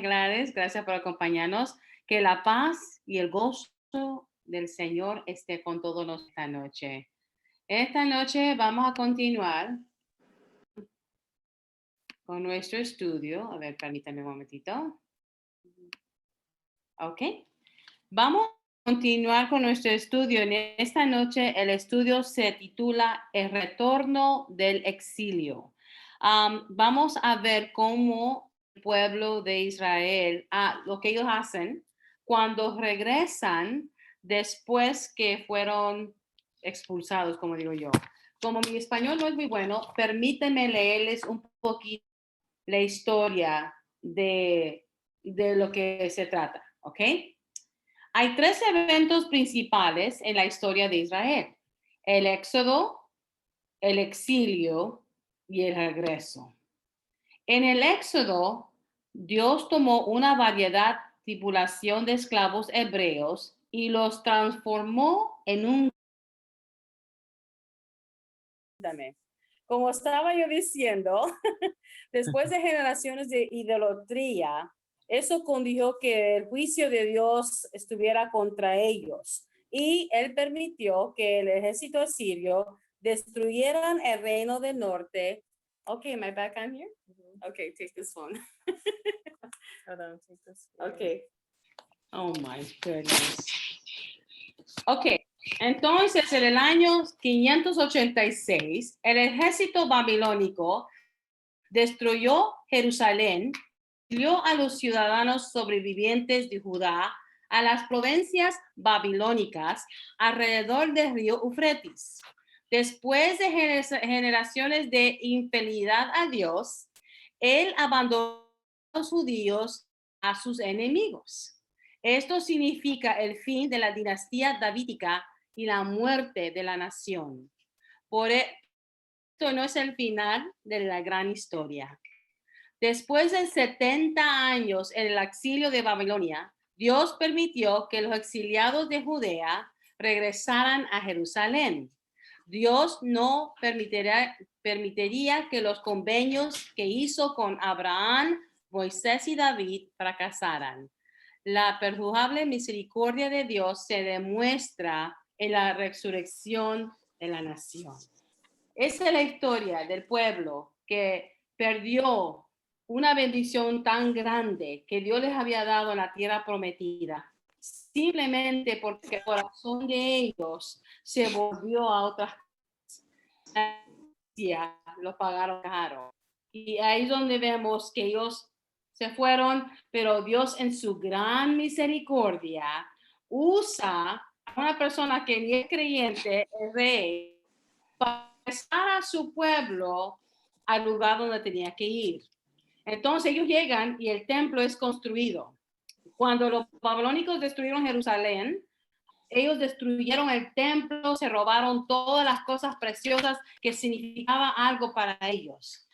Gracias por acompañarnos. Que la paz y el gozo del Señor esté con todos nosotros esta noche. Esta noche vamos a continuar con nuestro estudio. A ver, permítame un momentito. Ok. Vamos a continuar con nuestro estudio. En esta noche el estudio se titula El retorno del exilio. Vamos a ver cómo el pueblo de Israel, lo que ellos hacen cuando regresan después que fueron expulsados, como digo yo. Como mi español no es muy bueno, permítanme leerles un poquito la historia de lo que se trata, ¿ok? Hay tres eventos principales en la historia de Israel: el éxodo, el exilio y el regreso. En el éxodo, Dios tomó una variedad tripulación de esclavos hebreos y los transformó en un... Como estaba yo diciendo, después de generaciones de idolatría, eso condujo que el juicio de Dios estuviera contra ellos. Y él permitió que el ejército asirio destruyeran el reino del norte. Okay, am I back on here? Okay, take this one. Hold on, take this. Okay. Oh my goodness. Okay, entonces en el año 586, el ejército babilónico destruyó Jerusalén, dio a los ciudadanos sobrevivientes de Judá a las provincias babilónicas alrededor del río Eufrates. Después de generaciones de infidelidad a Dios, él abandonó a los judíos a sus enemigos. Esto significa el fin de la dinastía davídica y la muerte de la nación. Por esto no es el final de la gran historia. Después de 70 años en el exilio de Babilonia, Dios permitió que los exiliados de Judea regresaran a Jerusalén. Dios no permitiría que los convenios que hizo con Abraham, Moisés y David fracasaran. La perdurable misericordia de Dios se demuestra en la resurrección de la nación. Esa es la historia del pueblo que perdió una bendición tan grande que Dios les había dado en la tierra prometida, simplemente porque el corazón de ellos se volvió a otras cosas. Lo pagaron caro. Y ahí es donde vemos que ellos se fueron, pero Dios en su gran misericordia usa a una persona que ni es creyente, el rey, para regresar a su pueblo al lugar donde tenía que ir. Entonces ellos llegan y el templo es construido. Cuando los babilónicos destruyeron Jerusalén, ellos destruyeron el templo, se robaron todas las cosas preciosas que significaba algo para ellos.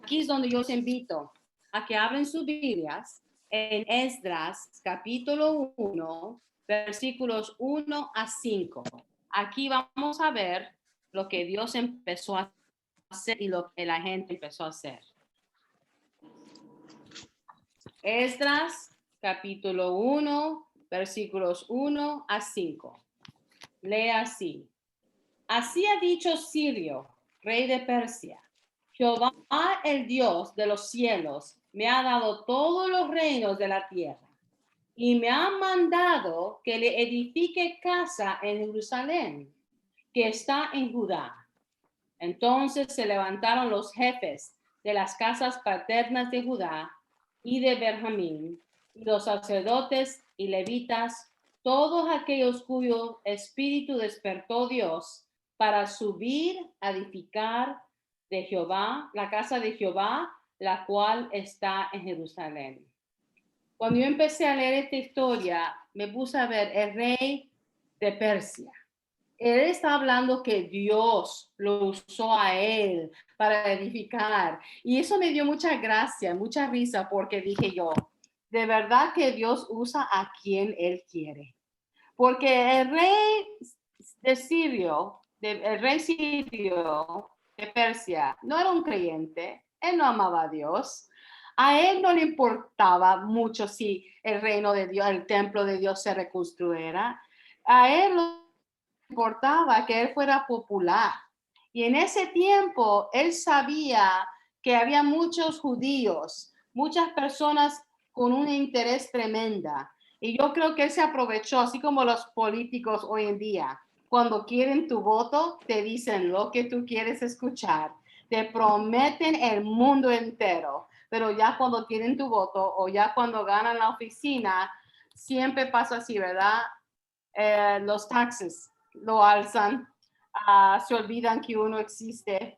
Aquí es donde yo los invito a que abren sus Biblias en Esdras, capítulo 1, versículos 1 a 5. Aquí vamos a ver lo que Dios empezó a hacer y lo que la gente empezó a hacer. Esdras, capítulo 1, versículos 1 a 5. Lea así. Así ha dicho Sirio, rey de Persia: Jehová, el Dios de los cielos, me ha dado todos los reinos de la tierra y me ha mandado que le edifique casa en Jerusalén, que está en Judá. Entonces se levantaron los jefes de las casas paternas de Judá y de Benjamín, y los sacerdotes y levitas, todos aquellos cuyo espíritu despertó Dios, para subir a edificar de Jehová, la casa de Jehová, la cual está en Jerusalén. Cuando yo empecé a leer esta historia, me puse a ver el rey de Persia. Él está hablando que Dios lo usó a él para edificar. Y eso me dio mucha gracia, mucha risa, porque dije yo, de verdad que Dios usa a quien él quiere. Porque el rey sirio de Persia, no era un creyente, él no amaba a Dios. A él no le importaba mucho si el reino de Dios, el templo de Dios se reconstruyera. A él le importaba que él fuera popular. Y en ese tiempo él sabía que había muchos judíos, muchas personas con un interés tremenda. Y yo creo que él se aprovechó, así como los políticos hoy en día. Cuando quieren tu voto, te dicen lo que tú quieres escuchar. Te prometen el mundo entero. Pero ya cuando tienen tu voto o ya cuando ganan la oficina, siempre pasa así, ¿verdad? Los taxes lo alzan, se olvidan que uno existe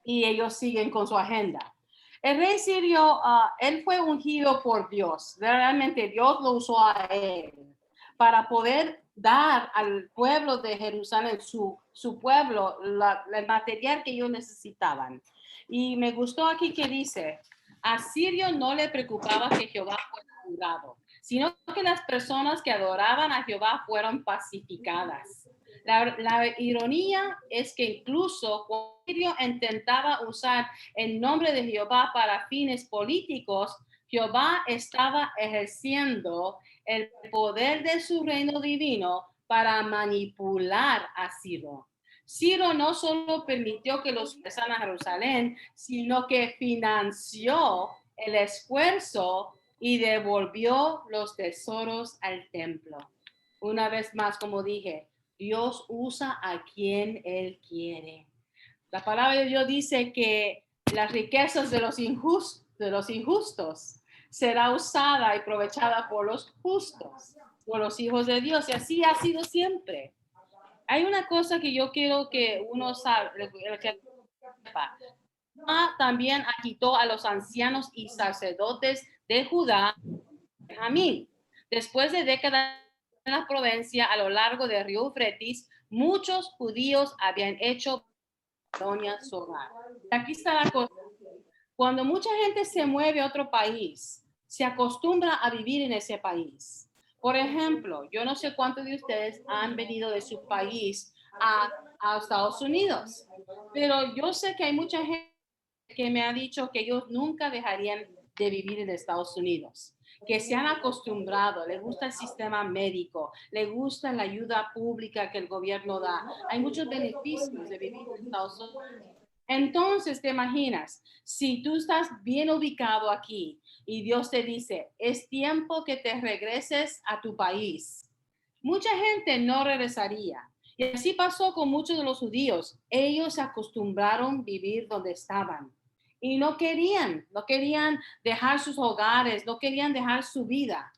y ellos siguen con su agenda. El rey Sirio, él fue ungido por Dios. Realmente Dios lo usó a él para poder dar al pueblo de Jerusalén, su pueblo, el material que ellos necesitaban. Y me gustó aquí que dice, a Sirio no le preocupaba que Jehová fuera jurado, sino que las personas que adoraban a Jehová fueron pacificadas. La ironía es que incluso cuando Sirio intentaba usar el nombre de Jehová para fines políticos, Jehová estaba ejerciendo el poder de su reino divino para manipular a Ciro. Ciro no solo permitió que los regresaran a Jerusalén, sino que financió el esfuerzo y devolvió los tesoros al templo. Una vez más, como dije, Dios usa a quien Él quiere. La palabra de Dios dice que las riquezas de los injustos será usada y aprovechada por los justos, por los hijos de Dios. Y así ha sido siempre. Hay una cosa que yo quiero que uno sepa. También quitó a los ancianos y sacerdotes de Judá, Benjamín. Después de décadas en la provincia a lo largo del río Eufrates, muchos judíos habían hecho Babilonia su hogar. Aquí está la cosa. Cuando mucha gente se mueve a otro país, se acostumbra a vivir en ese país. Por ejemplo, yo no sé cuántos de ustedes han venido de su país a Estados Unidos, pero yo sé que hay mucha gente que me ha dicho que ellos nunca dejarían de vivir en Estados Unidos, que se han acostumbrado, les gusta el sistema médico, les gusta la ayuda pública que el gobierno da. Hay muchos beneficios de vivir en Estados Unidos. Entonces, te imaginas, si tú estás bien ubicado aquí y Dios te dice, es tiempo que te regreses a tu país, mucha gente no regresaría. Y así pasó con muchos de los judíos. Ellos se acostumbraron a vivir donde estaban y no querían dejar sus hogares, no querían dejar su vida.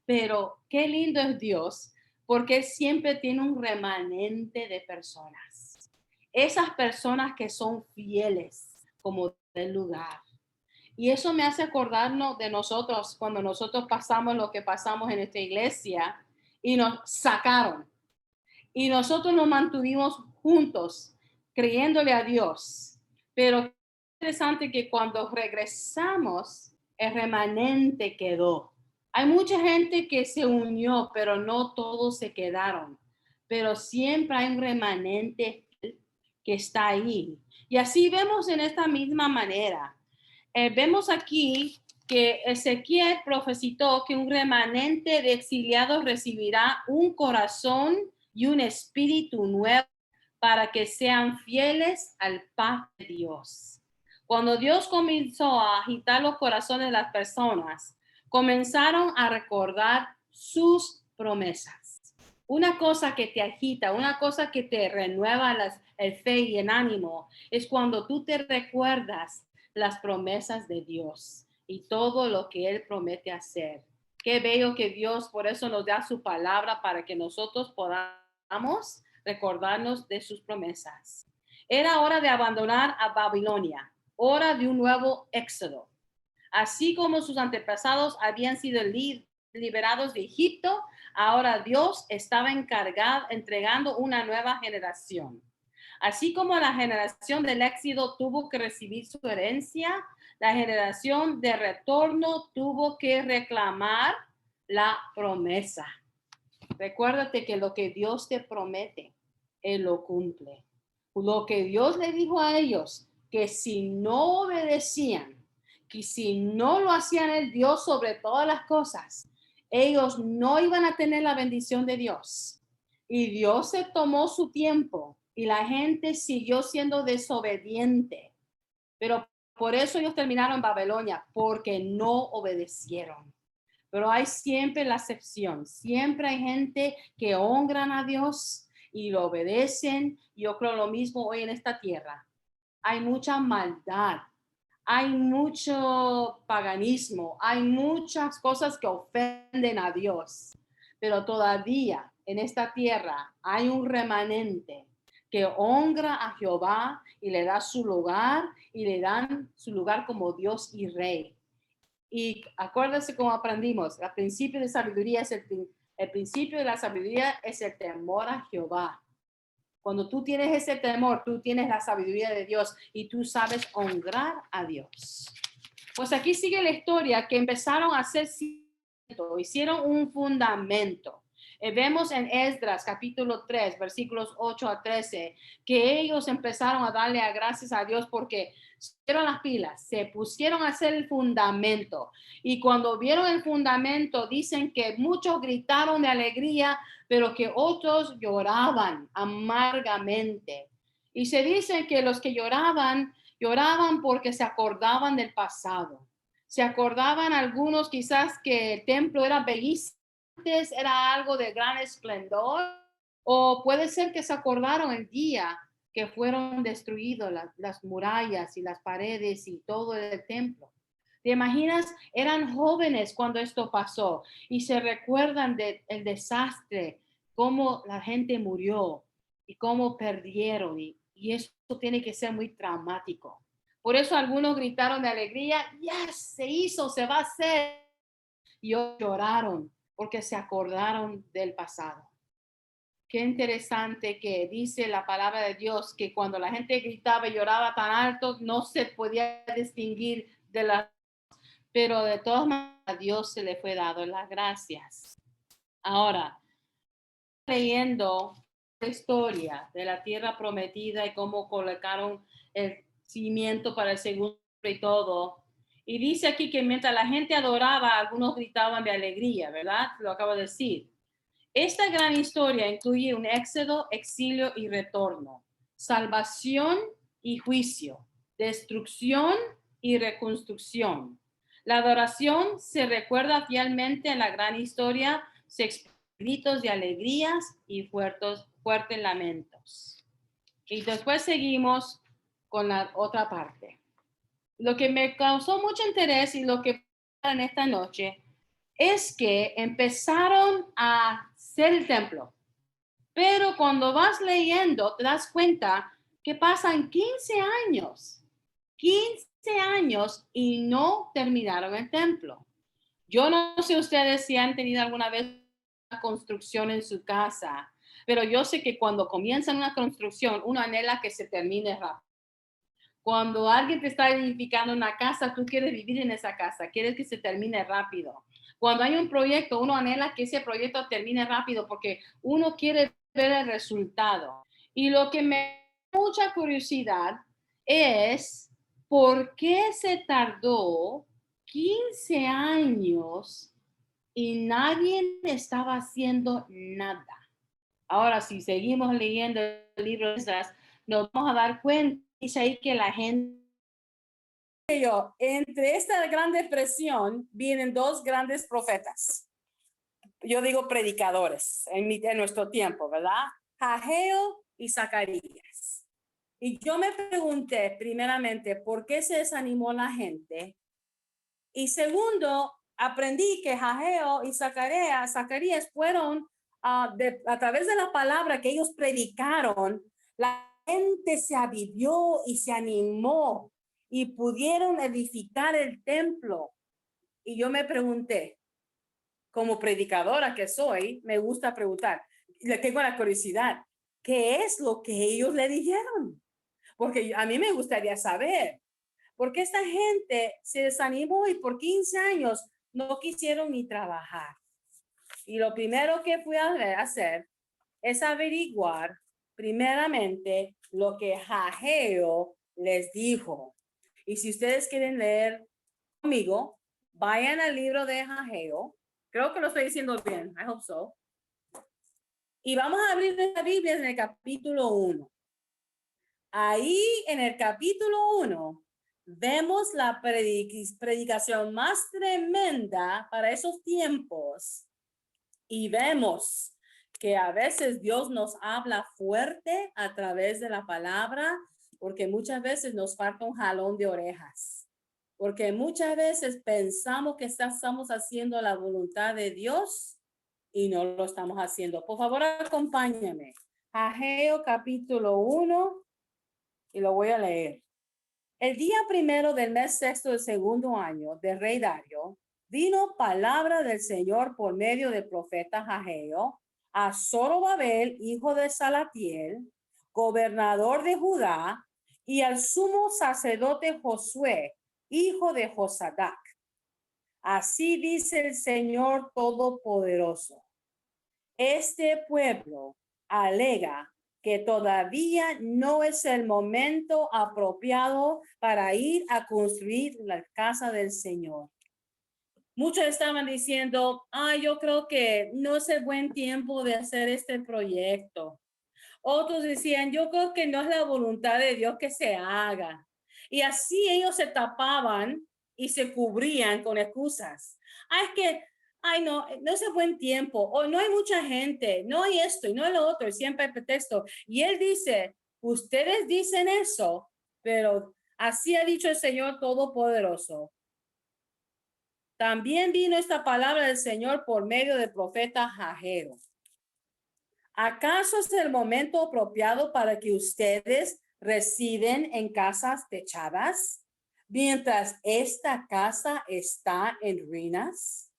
Pero qué lindo es Dios, porque siempre tiene un remanente de personas. Esas personas que son fieles como del lugar. Y eso me hace acordarnos de nosotros cuando nosotros pasamos lo que pasamos en esta iglesia y nos sacaron. Y nosotros nos mantuvimos juntos, creyéndole a Dios. Pero es interesante que cuando regresamos, el remanente quedó. Hay mucha gente que se unió, pero no todos se quedaron. Pero siempre hay un remanente que está ahí. Y así vemos en esta misma manera. Vemos aquí que Ezequiel profetizó que un remanente de exiliados recibirá un corazón y un espíritu nuevo para que sean fieles al pacto de Dios. Cuando Dios comenzó a agitar los corazones de las personas, comenzaron a recordar sus promesas. Una cosa que te agita, una cosa que te renueva el fe y el ánimo, es cuando tú te recuerdas las promesas de Dios y todo lo que Él promete hacer. Qué bello que Dios por eso nos da su palabra para que nosotros podamos recordarnos de sus promesas. Era hora de abandonar a Babilonia, hora de un nuevo éxodo. Así como sus antepasados habían sido liberados de Egipto, ahora Dios estaba entregando una nueva generación. Así como la generación del éxodo tuvo que recibir su herencia, la generación de retorno tuvo que reclamar la promesa. Recuérdate que lo que Dios te promete, Él lo cumple. Lo que Dios le dijo a ellos, que si no obedecían, que si no lo hacían el Dios sobre todas las cosas, ellos no iban a tener la bendición de Dios. Y Dios se tomó su tiempo y la gente siguió siendo desobediente. Pero por eso ellos terminaron en Babilonia, porque no obedecieron. Pero hay siempre la excepción. Siempre hay gente que honran a Dios y lo obedecen. Yo creo lo mismo hoy en esta tierra. Hay mucha maldad. Hay mucho paganismo. Hay muchas cosas que ofenden a Dios. Pero todavía en esta tierra hay un remanente que honra a Jehová y le da su lugar y le dan su lugar como Dios y Rey. Y acuérdense cómo aprendimos, el principio de sabiduría es el principio de la sabiduría es el temor a Jehová. Cuando tú tienes ese temor, tú tienes la sabiduría de Dios y tú sabes honrar a Dios. Pues aquí sigue la historia que empezaron a hacer cimiento, hicieron un fundamento. Vemos en Esdras capítulo 3, versículos 8 a 13, que ellos empezaron a darle gracias a Dios porque se pusieron las pilas, se pusieron a hacer el fundamento. Y cuando vieron el fundamento, dicen que muchos gritaron de alegría, pero que otros lloraban amargamente. Y se dice que los que lloraban porque se acordaban del pasado. Se acordaban algunos quizás que el templo era bellísimo, antes era algo de gran esplendor, o puede ser que se acordaron el día que fueron destruidos las murallas y las paredes y todo el templo. ¿Te imaginas? Eran jóvenes cuando esto pasó y se recuerdan del desastre, cómo la gente murió y cómo perdieron y eso tiene que ser muy traumático. Por eso algunos gritaron de alegría, ya se hizo, se va a hacer. Y otros lloraron porque se acordaron del pasado. Qué interesante que dice la palabra de Dios que cuando la gente gritaba y lloraba tan alto no se podía distinguir de la, pero de todas maneras a Dios se le fue dado las gracias. Ahora, leyendo la historia de la tierra prometida y cómo colocaron el cimiento para el segundo y todo. Y dice aquí que mientras la gente adoraba, algunos gritaban de alegría, ¿verdad? Lo acabo de decir. Esta gran historia incluye un éxodo, exilio y retorno, salvación y juicio, destrucción y reconstrucción. La adoración se recuerda fielmente en la gran historia, se expresa gritos de alegrías y fuertes lamentos. Y después seguimos con la otra parte. Lo que me causó mucho interés y lo que en esta noche es que empezaron a hacer el templo. Pero cuando vas leyendo, te das cuenta que pasan 15 años. 15 años y no terminaron el templo. Yo no sé ustedes si han tenido alguna vez una construcción en su casa, pero yo sé que cuando comienzan una construcción, uno anhela que se termine rápido. Cuando alguien te está edificando una casa, tú quieres vivir en esa casa, quieres que se termine rápido. Cuando hay un proyecto, uno anhela que ese proyecto termine rápido porque uno quiere ver el resultado. Y lo que me da mucha curiosidad es por qué se tardó 15 años y nadie estaba haciendo nada. Ahora, si seguimos leyendo el libro de esas, nos vamos a dar cuenta, dice ahí que la gente... Entre esta gran depresión vienen dos grandes profetas. Yo digo predicadores en nuestro tiempo, ¿verdad? Ageo y Zacarías. Y yo me pregunté primeramente por qué se desanimó la gente. Y segundo, aprendí que Ageo y Zacarías fueron a través de la palabra que ellos predicaron, la gente se avivió y se animó y pudieron edificar el templo. Y yo me pregunté, como predicadora que soy, me gusta preguntar, le tengo la curiosidad, ¿qué es lo que ellos le dijeron? Porque a mí me gustaría saber, ¿por qué esta gente se desanimó y por 15 años no quisieron ni trabajar? Y lo primero que fui a hacer es averiguar primeramente lo que Ageo les dijo. Y si ustedes quieren leer conmigo, vayan al libro de Ageo. Creo que lo estoy diciendo bien. I hope so. Y vamos a abrir la Biblia en el capítulo 1. Ahí en el capítulo 1 vemos la predicación más tremenda para esos tiempos. Y vemos que a veces Dios nos habla fuerte a través de la palabra, porque muchas veces nos falta un jalón de orejas. Porque muchas veces pensamos que estamos haciendo la voluntad de Dios y no lo estamos haciendo. Por favor, acompáñame. Ageo capítulo 1 y lo voy a leer. El día primero del mes sexto del segundo año del rey Dario, vino palabra del Señor por medio del profeta Ageo a Zorobabel, hijo de Salatiel, gobernador de Judá, y al sumo sacerdote Josué, hijo de Josadac. Así dice el Señor Todopoderoso. Este pueblo alega que todavía no es el momento apropiado para ir a construir la casa del Señor. Muchos estaban diciendo, yo creo que no es el buen tiempo de hacer este proyecto. Otros decían, yo creo que no es la voluntad de Dios que se haga. Y así ellos se tapaban y se cubrían con excusas. Es que, no es el buen tiempo, o no hay mucha gente, no hay esto y no hay lo otro, y siempre hay pretexto. Y él dice, ustedes dicen eso, pero así ha dicho el Señor Todopoderoso. También vino esta palabra del Señor por medio del profeta Ageo. ¿Acaso es el momento apropiado para que ustedes residen en casas techadas mientras esta casa está en ruinas?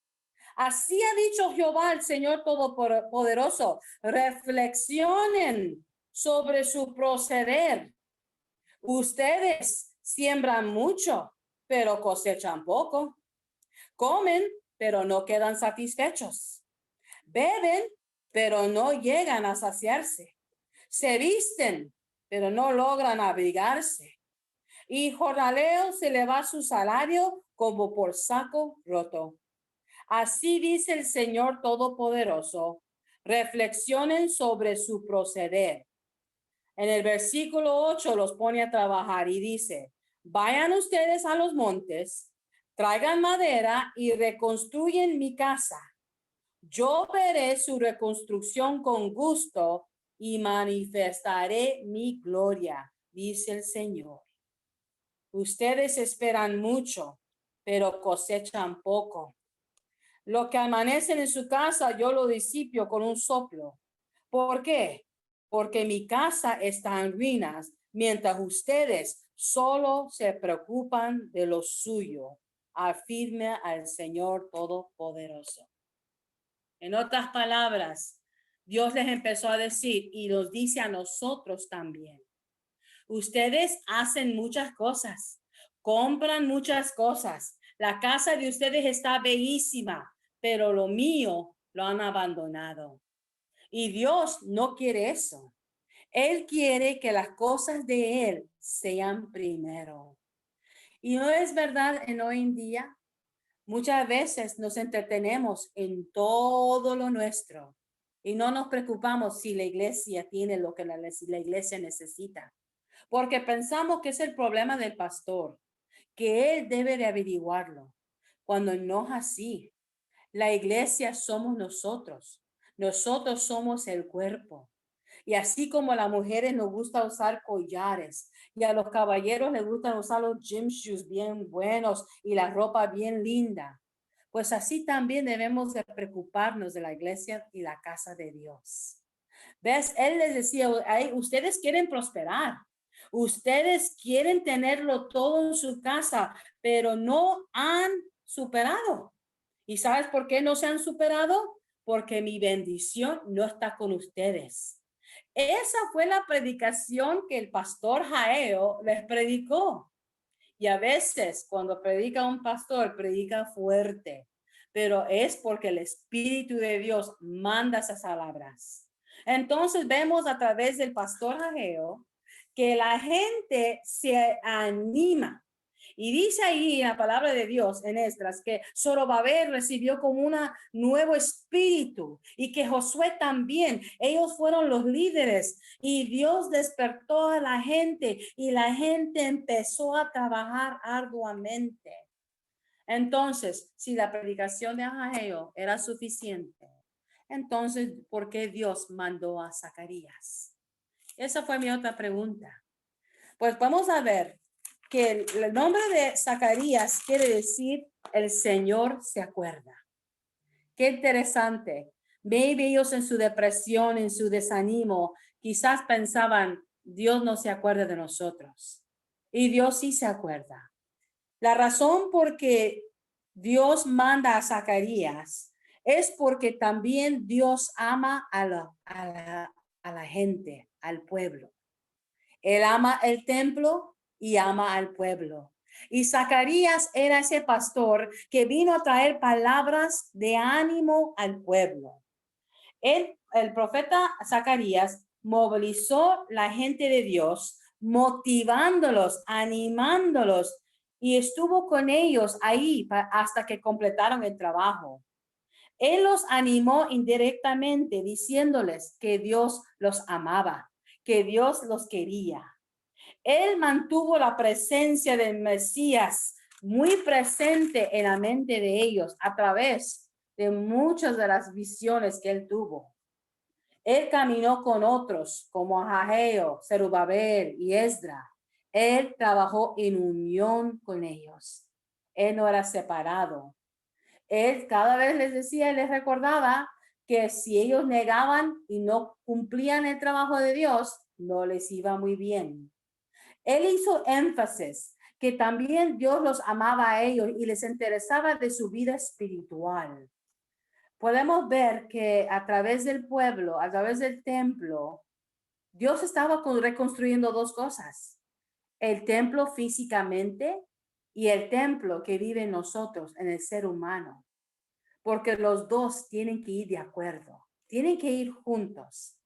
Así ha dicho Jehová, el Señor Todopoderoso. Reflexionen sobre su proceder. Ustedes siembran mucho, pero cosechan poco. Comen, pero no quedan satisfechos. Beben, pero no llegan a saciarse. Se visten, pero no logran abrigarse. Y jornaleo se le va su salario como por saco roto. Así dice el Señor Todopoderoso. Reflexionen sobre su proceder. En el versículo 8 los pone a trabajar y dice, vayan ustedes a los montes, traigan madera y reconstruyen mi casa. Yo veré su reconstrucción con gusto y manifestaré mi gloria, dice el Señor. Ustedes esperan mucho, pero cosechan poco. Lo que amanecen en su casa, yo lo disipio con un soplo. ¿Por qué? Porque mi casa está en ruinas, mientras ustedes solo se preocupan de lo suyo. Afirma al Señor Todopoderoso. En otras palabras, Dios les empezó a decir y nos dice a nosotros también. Ustedes hacen muchas cosas, compran muchas cosas. La casa de ustedes está bellísima, pero lo mío lo han abandonado. Y Dios no quiere eso. Él quiere que las cosas de Él sean primero. Y no es verdad en hoy en día. Muchas veces nos entretenemos en todo lo nuestro y no nos preocupamos si la iglesia tiene lo que la iglesia necesita, porque pensamos que es el problema del pastor, que él debe de averiguarlo, cuando no es así. La iglesia somos nosotros. Nosotros somos el cuerpo. Y así como a las mujeres nos gusta usar collares y a los caballeros les gustan usar los gym shoes bien buenos y la ropa bien linda, pues así también debemos de preocuparnos de la iglesia y la casa de Dios. ¿Ves? Él les decía, ustedes quieren prosperar, ustedes quieren tenerlo todo en su casa, pero no han superado. ¿Y sabes por qué no se han superado? Porque mi bendición no está con ustedes. Esa fue la predicación que el pastor Ageo les predicó. Y a veces cuando predica un pastor, predica fuerte, pero es porque el Espíritu de Dios manda esas palabras. Entonces vemos a través del pastor Ageo que la gente se anima Y dice ahí en la palabra de Dios en Esdras que Zorobabel recibió como un nuevo espíritu y que Josué también. Ellos fueron los líderes y Dios despertó a la gente y la gente empezó a trabajar arduamente. Entonces, si la predicación de Ageo era suficiente, entonces, ¿por qué Dios mandó a Zacarías? Esa fue mi otra pregunta. Pues vamos a ver que el nombre de Zacarías quiere decir el Señor se acuerda. Qué interesante. Maybe ellos en su depresión, en su desánimo, quizás pensaban, Dios no se acuerda de nosotros. Y Dios sí se acuerda. La razón por que Dios manda a Zacarías es porque también Dios ama a la gente, al pueblo. Él ama el templo y ama al pueblo. Y Zacarías era ese pastor que vino a traer palabras de ánimo al pueblo. El profeta Zacarías movilizó la gente de Dios, motivándolos, animándolos, y estuvo con ellos ahí hasta que completaron el trabajo. Él los animó indirectamente diciéndoles que Dios los amaba, que Dios los quería. Él mantuvo la presencia del Mesías muy presente en la mente de ellos a través de muchas de las visiones que él tuvo. Él caminó con otros como Ageo, Zerubabel y Esdras. Él trabajó en unión con ellos. Él no era separado. Él cada vez les decía, les recordaba que si ellos negaban y no cumplían el trabajo de Dios, no les iba muy bien. Él hizo énfasis que también Dios los amaba a ellos y les interesaba de su vida espiritual. Podemos ver que a través del pueblo, a través del templo, Dios estaba reconstruyendo dos cosas: el templo físicamente y el templo que vive en nosotros, en el ser humano, porque los dos tienen que ir de acuerdo, tienen que ir juntos.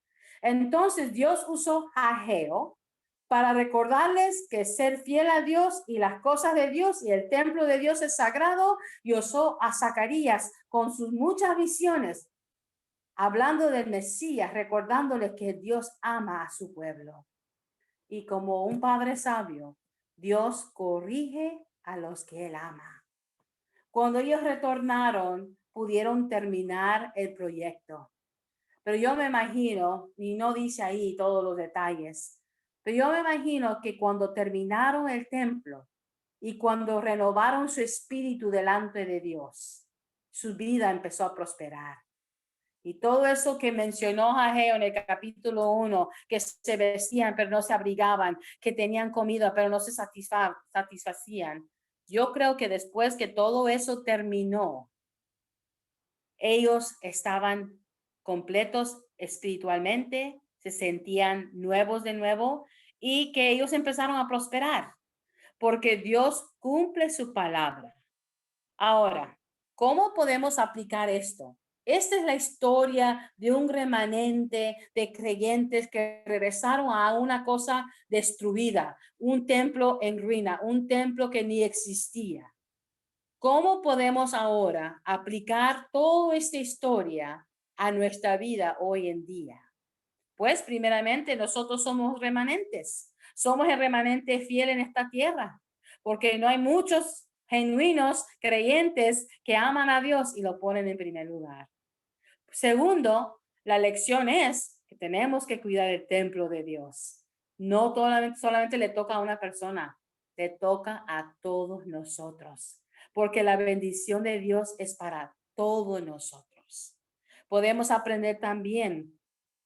Entonces Dios usó a Ageo para recordarles que ser fiel a Dios y las cosas de Dios y el templo de Dios es sagrado, y usó a Zacarías con sus muchas visiones, hablando del Mesías, recordándoles que Dios ama a su pueblo. Y como un padre sabio, Dios corrige a los que él ama. Cuando ellos retornaron, pudieron terminar el proyecto. Pero yo me imagino, y no dice ahí todos los detalles, pero yo me imagino que cuando terminaron el templo y cuando renovaron su espíritu delante de Dios, su vida empezó a prosperar. Y todo eso que mencionó Ageo en el capítulo 1, que se vestían pero no se abrigaban, que tenían comida pero no se satisfacían. Yo creo que después que todo eso terminó, ellos estaban completos espiritualmente, se sentían nuevos de nuevo y que ellos empezaron a prosperar porque Dios cumple su palabra. Ahora, ¿cómo podemos aplicar esto? Esta es la historia de un remanente de creyentes que regresaron a una cosa destruida, un templo en ruina, un templo que ni existía. ¿Cómo podemos ahora aplicar toda esta historia a nuestra vida hoy en día? Pues primeramente nosotros somos remanentes, somos el remanente fiel en esta tierra, porque no hay muchos genuinos creyentes que aman a Dios y lo ponen en primer lugar. Segundo, la lección es que tenemos que cuidar el templo de Dios. No solamente le toca a una persona, le toca a todos nosotros, porque la bendición de Dios es para todos nosotros. Podemos aprender también,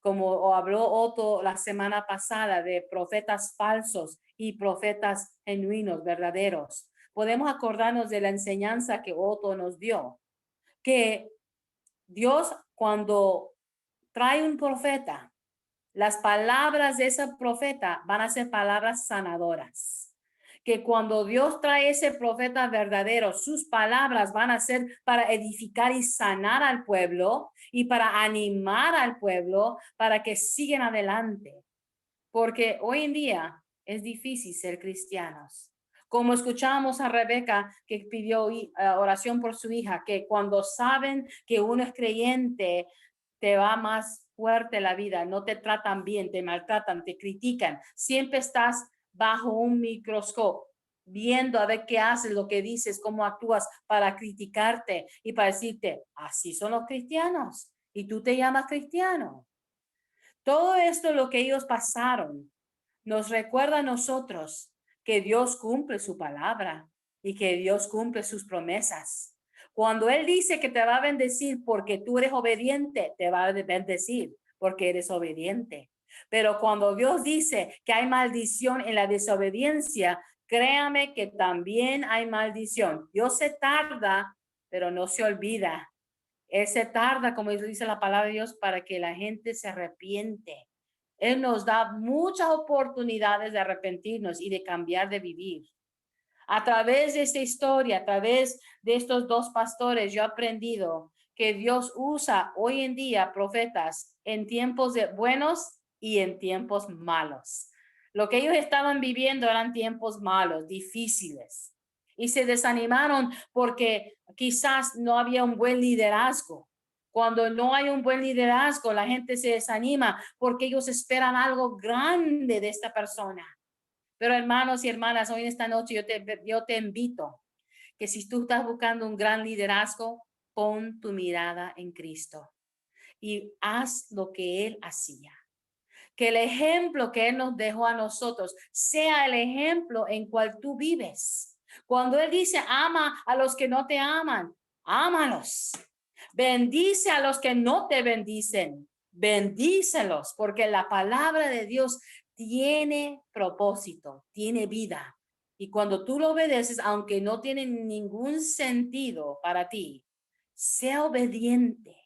como habló Otto la semana pasada, de profetas falsos y profetas genuinos, verdaderos. Podemos acordarnos de la enseñanza que Otto nos dio, que Dios, cuando trae un profeta, las palabras de ese profeta van a ser palabras sanadoras. Que cuando Dios trae ese profeta verdadero, sus palabras van a ser para edificar y sanar al pueblo y para animar al pueblo para que sigan adelante. Porque hoy en día es difícil ser cristianos. Como escuchamos a Rebeca que pidió oración por su hija, que cuando saben que uno es creyente, te va más fuerte la vida, no te tratan bien, te maltratan, te critican, siempre estás bajo un microscopio, viendo a ver qué haces, lo que dices, cómo actúas para criticarte y para decirte, así son los cristianos y tú te llamas cristiano. Todo esto, lo que ellos pasaron, nos recuerda a nosotros que Dios cumple su palabra y que Dios cumple sus promesas. Cuando Él dice que te va a bendecir porque tú eres obediente, te va a bendecir porque eres obediente. Pero cuando Dios dice que hay maldición en la desobediencia, créame que también hay maldición. Dios se tarda, pero no se olvida. Él se tarda, como dice la palabra de Dios, para que la gente se arrepiente. Él nos da muchas oportunidades de arrepentirnos y de cambiar de vivir. A través de esta historia, a través de estos dos pastores, yo he aprendido que Dios usa hoy en día profetas en tiempos buenos y en tiempos malos. Lo que ellos estaban viviendo eran tiempos malos, difíciles, y se desanimaron porque quizás no había un buen liderazgo. Cuando no hay un buen liderazgo, la gente se desanima porque ellos esperan algo grande de esta persona. Pero hermanos y hermanas, hoy en esta noche yo te invito que si tú estás buscando un gran liderazgo, pon tu mirada en Cristo y haz lo que Él hacía. Que el ejemplo que Él nos dejó a nosotros sea el ejemplo en cual tú vives. Cuando Él dice, ama a los que no te aman, ámalos. Bendice a los que no te bendicen, bendícelos, porque la palabra de Dios tiene propósito, tiene vida. Y cuando tú lo obedeces, aunque no tiene ningún sentido para ti, sea obediente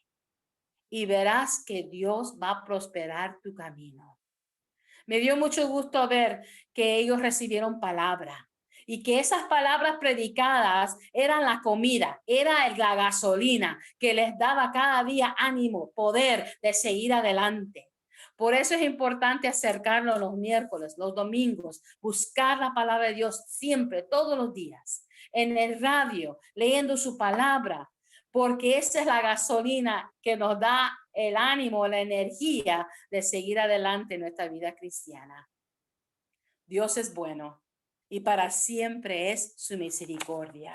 y verás que Dios va a prosperar tu camino. Me dio mucho gusto ver que ellos recibieron palabra y que esas palabras predicadas eran la comida, era la gasolina que les daba cada día ánimo, poder de seguir adelante. Por eso es importante acercarnos los miércoles, los domingos, buscar la palabra de Dios siempre, todos los días, en el radio, leyendo su palabra, porque esa es la gasolina que nos da el ánimo, la energía de seguir adelante en nuestra vida cristiana. Dios es bueno y para siempre es su misericordia.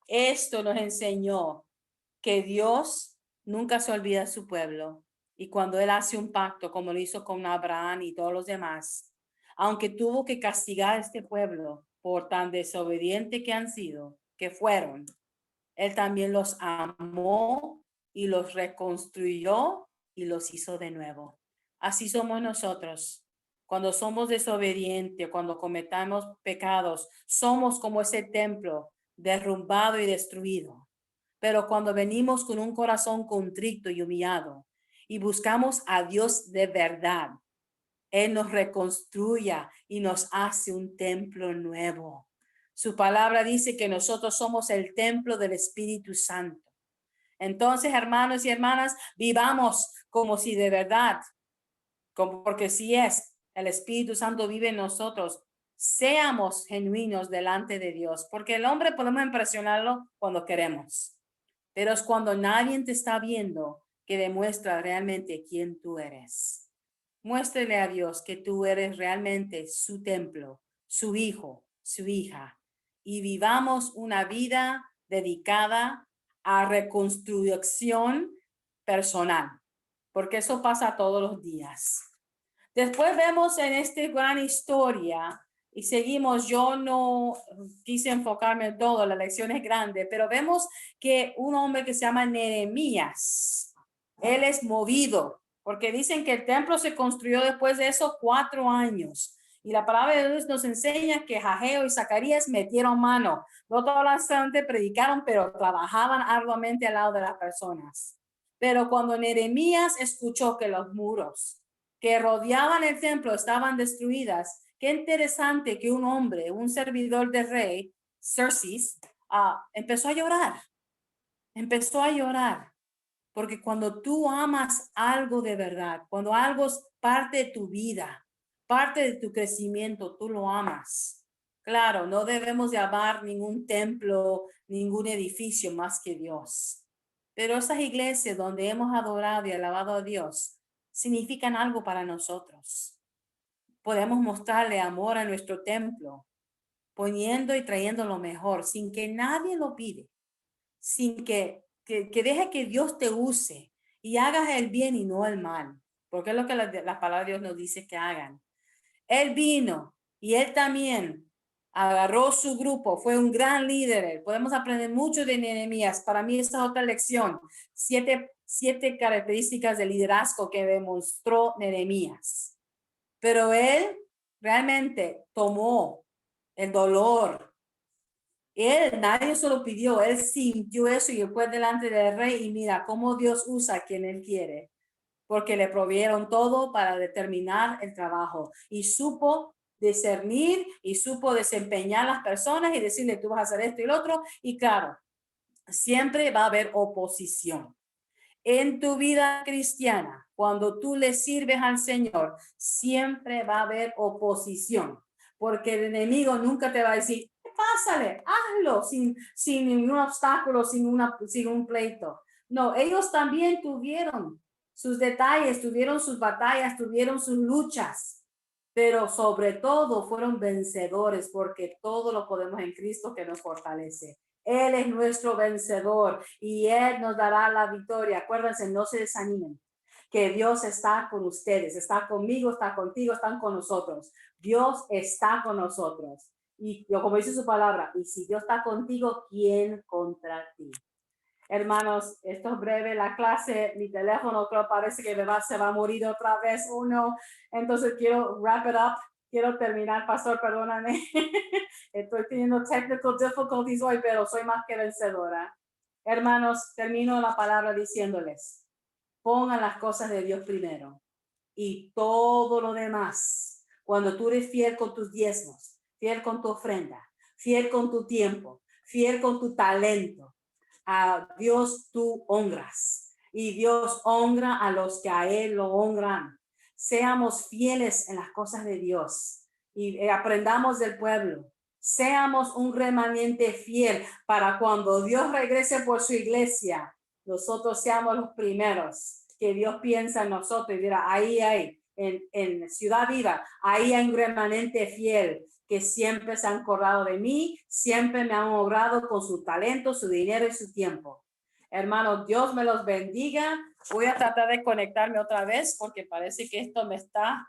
Esto nos enseñó que Dios nunca se olvida de su pueblo y cuando Él hace un pacto como lo hizo con Abraham y todos los demás, aunque tuvo que castigar a este pueblo por tan desobediente que han sido, que fueron, Él también los amó y los reconstruyó y los hizo de nuevo. Así somos nosotros. Cuando somos desobedientes, cuando cometamos pecados, somos como ese templo derrumbado y destruido. Pero cuando venimos con un corazón contrito y humillado y buscamos a Dios de verdad, Él nos reconstruye y nos hace un templo nuevo. Su palabra dice que nosotros somos el templo del Espíritu Santo. Entonces, hermanos y hermanas, vivamos como si de verdad, porque si es, el Espíritu Santo vive en nosotros, seamos genuinos delante de Dios, porque el hombre podemos impresionarlo cuando queremos, pero es cuando nadie te está viendo que demuestra realmente quién tú eres. Muéstrele a Dios que tú eres realmente su templo, su hijo, su hija, y vivamos una vida dedicada a reconstrucción personal, porque eso pasa todos los días. Después vemos en esta gran historia y seguimos, yo no quise enfocarme en todo, la lección es grande, pero vemos que un hombre que se llama Nehemías, él es movido, porque dicen que el templo se construyó después de esos 4 años. Y la palabra de Dios nos enseña que Ageo y Zacarías metieron mano. No solamente predicaron, pero trabajaban arduamente al lado de las personas. Pero cuando Nehemías escuchó que los muros que rodeaban el templo estaban destruidas, qué interesante que un hombre, un servidor del rey, Xerxes, empezó a llorar. Empezó a llorar. Porque cuando tú amas algo de verdad, cuando algo es parte de tu vida, parte de tu crecimiento, tú lo amas. Claro, no debemos llamar ningún templo, ningún edificio más que Dios. Pero esas iglesias donde hemos adorado y alabado a Dios significan algo para nosotros. Podemos mostrarle amor a nuestro templo, poniendo y trayendo lo mejor, sin que nadie lo pide, sin que deje que Dios te use y hagas el bien y no el mal, porque es lo que la palabra de Dios nos dice que hagan. Él vino y él también agarró su grupo, fue un gran líder. Podemos aprender mucho de Nehemías. Para mí esta es otra lección. Siete características de liderazgo que demostró Nehemías. Pero él realmente tomó el dolor. Nadie se lo pidió, él sintió eso y fue delante del rey y mira cómo Dios usa a quien él quiere, porque le provieron todo para determinar el trabajo y supo discernir y supo desempeñar las personas y decirle tú vas a hacer esto y lo otro. Y claro, siempre va a haber oposición. En tu vida cristiana, cuando tú le sirves al Señor, siempre va a haber oposición, porque el enemigo nunca te va a decir, pásale, hazlo sin ningún obstáculo, sin un pleito. No, ellos también tuvieron sus detalles, tuvieron sus batallas, tuvieron sus luchas, pero sobre todo fueron vencedores porque todo lo podemos en Cristo que nos fortalece. Él es nuestro vencedor y Él nos dará la victoria. Acuérdense, no se desanimen, que Dios está con ustedes, está conmigo, está contigo, están con nosotros. Dios está con nosotros. Y yo, como dice su palabra, y si Dios está contigo, ¿quién contra ti? Hermanos, esto es breve la clase, mi teléfono creo parece que se va a morir otra vez uno, entonces quiero wrap it up, quiero terminar, pastor, perdóname, estoy teniendo technical difficulties hoy, pero soy más que vencedora. Hermanos, termino la palabra diciéndoles, pongan las cosas de Dios primero y todo lo demás, cuando tú eres fiel con tus diezmos, fiel con tu ofrenda, fiel con tu tiempo, fiel con tu talento, a Dios tú honras y Dios honra a los que a Él lo honran. Seamos fieles en las cosas de Dios y aprendamos del pueblo. Seamos un remanente fiel para cuando Dios regrese por su iglesia, nosotros seamos los primeros que Dios piensa en nosotros y dirá, ahí hay, en Ciudad Viva, ahí hay un remanente fiel que siempre se han acordado de mí, siempre me han honrado con su talento, su dinero y su tiempo. Hermanos, Dios me los bendiga. Voy a tratar de conectarme otra vez porque parece que esto me está